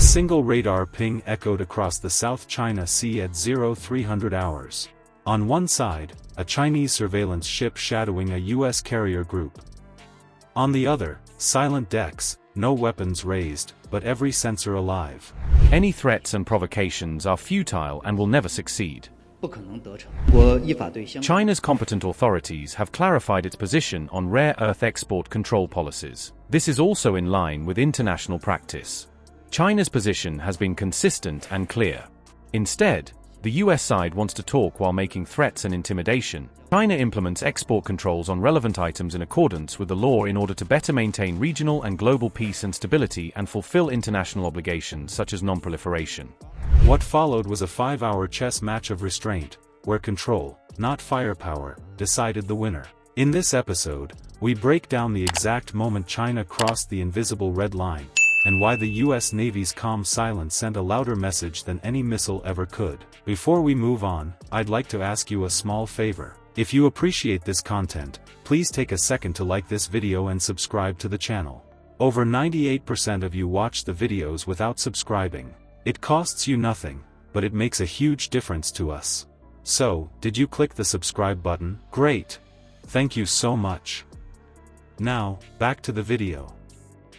single radar ping echoed across the South China Sea at 0300 hours. On one side, a Chinese surveillance ship shadowing a U.S. carrier group. On the other, silent decks, no weapons raised, but every sensor alive. Any threats and provocations are futile and will never succeed. China's competent authorities have clarified its position on rare earth export control policies. This is also in line with international practice. China's position has been consistent and clear. Instead, the US side wants to talk while making threats and intimidation. China implements export controls on relevant items in accordance with the law in order to better maintain regional and global peace and stability and fulfill international obligations such as non-proliferation. What followed was a 5-hour chess match of restraint, where control, not firepower, decided the winner. In this episode, we break down the exact moment China crossed the invisible red line, and why the US Navy's calm silence sent a louder message than any missile ever could. Before we move on, I'd like to ask you a small favor. If you appreciate this content, please take a second to like this video and subscribe to the channel. Over 98% of you watch the videos without subscribing. It costs you nothing, but it makes a huge difference to us. So, did you click the subscribe button? Great! Thank you so much. Now, back to the video.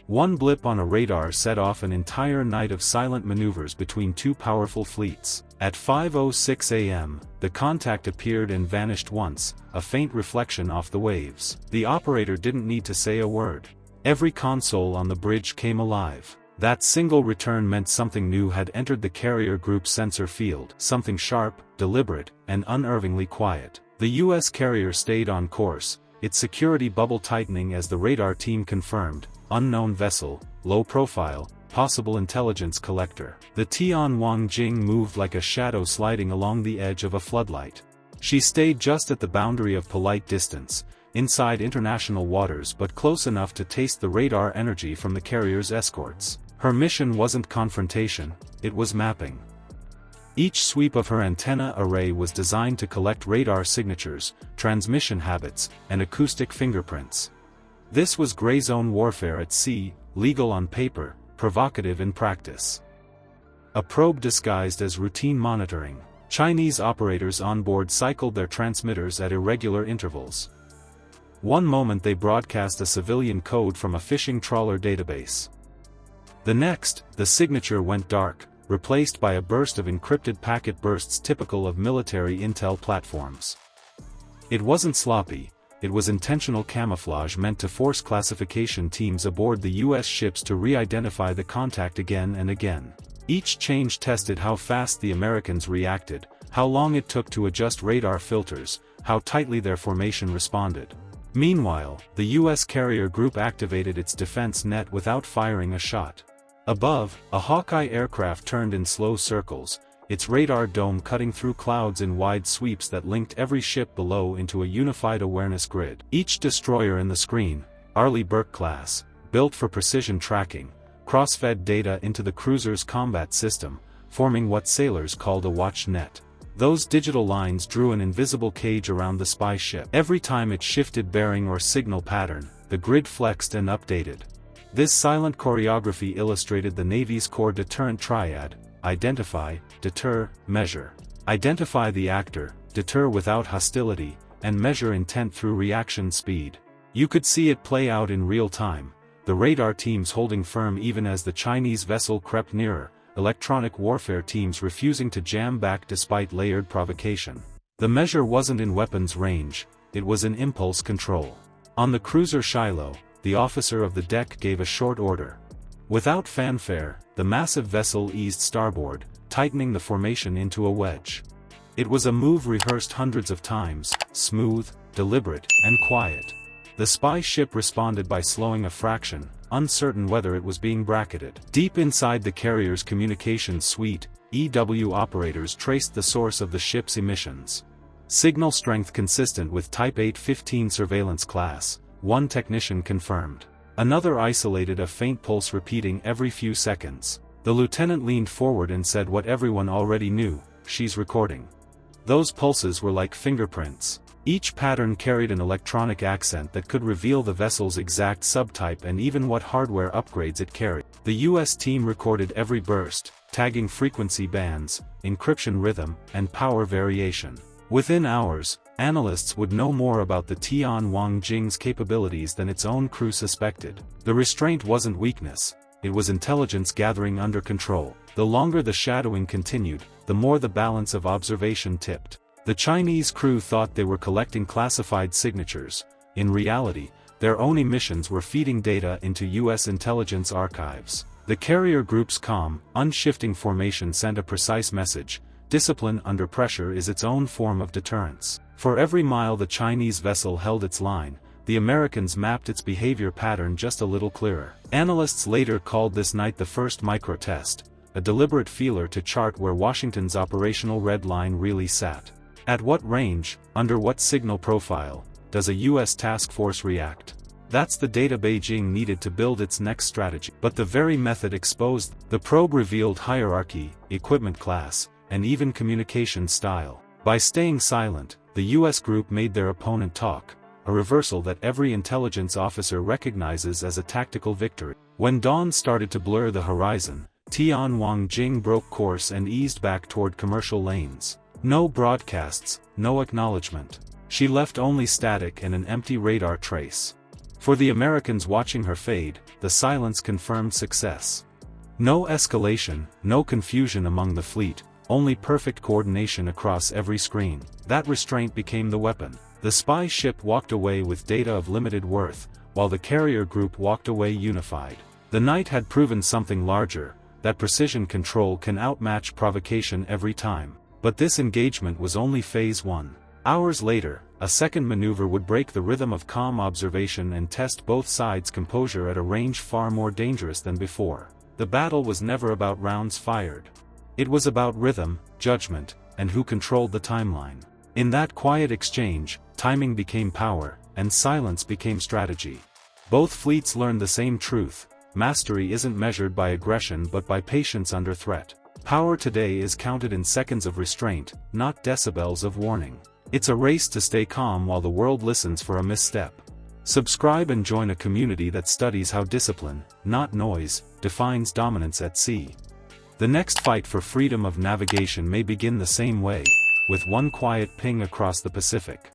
One blip on a radar set off an entire night of silent maneuvers between two powerful fleets. At 5:06 a.m., the contact appeared and vanished once, a faint reflection off the waves. The operator didn't need to say a word. Every console on the bridge came alive. That single return meant something new had entered the carrier group's sensor field, something sharp, deliberate, and unnervingly quiet. The US carrier stayed on course, its security bubble tightening as the radar team confirmed, unknown vessel, low profile, possible intelligence collector. The Tianwang Jing moved like a shadow sliding along the edge of a floodlight. She stayed just at the boundary of polite distance, inside international waters but close enough to taste the radar energy from the carrier's escorts. Her mission wasn't confrontation, it was mapping. Each sweep of her antenna array was designed to collect radar signatures, transmission habits, and acoustic fingerprints. This was gray zone warfare at sea, legal on paper, provocative in practice. A probe disguised as routine monitoring. Chinese operators on board cycled their transmitters at irregular intervals. One moment they broadcast a civilian code from a fishing trawler database. The next, the signature went dark, replaced by a burst of encrypted packet bursts typical of military intel platforms. It wasn't sloppy, it was intentional camouflage meant to force classification teams aboard the US ships to re-identify the contact again and again. Each change tested how fast the Americans reacted, how long it took to adjust radar filters, how tightly their formation responded. Meanwhile, the US carrier group activated its defense net without firing a shot. Above, a Hawkeye aircraft turned in slow circles, its radar dome cutting through clouds in wide sweeps that linked every ship below into a unified awareness grid. Each destroyer in the screen, Arleigh Burke class, built for precision tracking, cross-fed data into the cruiser's combat system, forming what sailors called a watch net. Those digital lines drew an invisible cage around the spy ship. Every time it shifted bearing or signal pattern, the grid flexed and updated. This silent choreography illustrated the Navy's core deterrent triad: identify, deter, measure. Identify the actor, deter without hostility, and measure intent through reaction speed. You could see it play out in real time, the radar teams holding firm even as the Chinese vessel crept nearer, electronic warfare teams refusing to jam back despite layered provocation. The measure wasn't in weapons range, it was in impulse control. On the cruiser Shiloh, the officer of the deck gave a short order. Without fanfare, the massive vessel eased starboard, tightening the formation into a wedge. It was a move rehearsed hundreds of times, smooth, deliberate, and quiet. The spy ship responded by slowing a fraction, uncertain whether it was being bracketed. Deep inside the carrier's communications suite, EW operators traced the source of the ship's emissions. Signal strength consistent with Type 815 surveillance class, one technician confirmed. Another isolated a faint pulse repeating every few seconds. The lieutenant leaned forward and said what everyone already knew: she's recording. Those pulses were like fingerprints. Each pattern carried an electronic accent that could reveal the vessel's exact subtype and even what hardware upgrades it carried. The US team recorded every burst, tagging frequency bands, encryption rhythm, and power variation. Within hours, analysts would know more about the Tianwang-Jing's capabilities than its own crew suspected. The restraint wasn't weakness, it was intelligence gathering under control. The longer the shadowing continued, the more the balance of observation tipped. The Chinese crew thought they were collecting classified signatures. In reality, their own emissions were feeding data into US intelligence archives. The carrier group's calm, unshifting formation sent a precise message: discipline under pressure is its own form of deterrence. For every mile the Chinese vessel held its line, the Americans mapped its behavior pattern just a little clearer. Analysts later called this night the first micro-test, a deliberate feeler to chart where Washington's operational red line really sat. At what range, under what signal profile, does a US task force react? That's the data Beijing needed to build its next strategy. But the very method exposed. The probe revealed hierarchy, equipment class, and even communication style. By staying silent, the US group made their opponent talk, a reversal that every intelligence officer recognizes as a tactical victory. When dawn started to blur the horizon, Tianwang-Jing broke course and eased back toward commercial lanes. No broadcasts, no acknowledgement. She left only static and an empty radar trace. For the Americans watching her fade, the silence confirmed success. No escalation, no confusion among the fleet, only perfect coordination across every screen. That restraint became the weapon. The spy ship walked away with data of limited worth, while the carrier group walked away unified. The night had proven something larger, that precision control can outmatch provocation every time. But this engagement was only phase 1. Hours later, a second maneuver would break the rhythm of calm observation and test both sides' composure at a range far more dangerous than before. The battle was never about rounds fired. It was about rhythm, judgment, and who controlled the timeline. In that quiet exchange, timing became power, and silence became strategy. Both fleets learned the same truth: mastery isn't measured by aggression but by patience under threat. Power today is counted in seconds of restraint, not decibels of warning. It's a race to stay calm while the world listens for a misstep. Subscribe and join a community that studies how discipline, not noise, defines dominance at sea. The next fight for freedom of navigation may begin the same way, with one quiet ping across the Pacific.